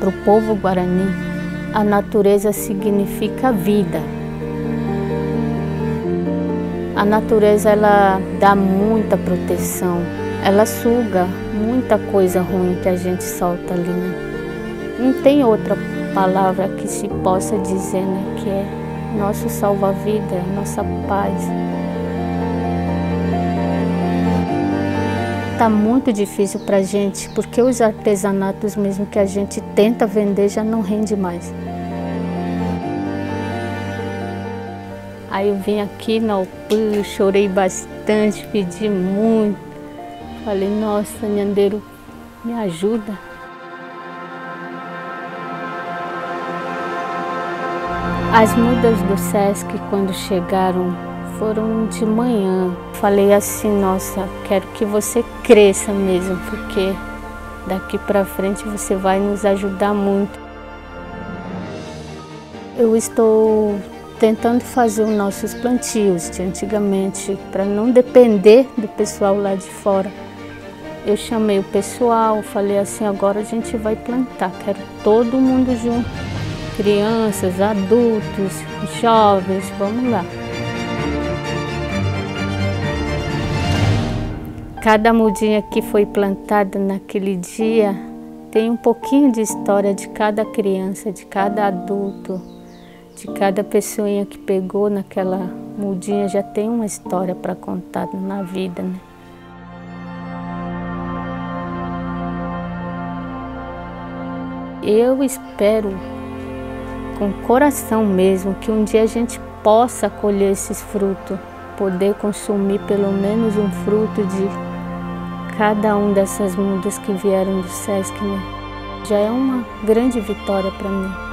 Para o povo guarani, a natureza significa vida. A natureza, ela dá muita proteção, ela suga muita coisa ruim que a gente solta ali, né? Não tem outra palavra que se possa dizer, né, que é nosso salva-vida, nossa paz. Tá muito difícil pra gente, porque os artesanatos mesmo que a gente tenta vender já não rende mais. Aí eu vim aqui na UPAN, chorei bastante, pedi muito. Falei, nossa, Nhandeiro, me ajuda. As mudas do Sesc, quando chegaram, foram de manhã. Falei assim, nossa, quero que você cresça mesmo, porque daqui para frente você vai nos ajudar muito. Eu estou tentando fazer os nossos plantios de antigamente, para não depender do pessoal lá de fora. Eu chamei o pessoal, falei assim, agora a gente vai plantar, quero todo mundo junto. Crianças, adultos, jovens, vamos lá. Cada mudinha que foi plantada naquele dia tem um pouquinho de história de cada criança, de cada adulto, de cada pessoinha que pegou naquela mudinha, já tem uma história para contar na vida, né? Eu espero, com coração mesmo, que um dia a gente possa colher esses frutos, poder consumir pelo menos um fruto de cada uma dessas mudas que vieram do Sesc, né? Já é uma grande vitória para mim.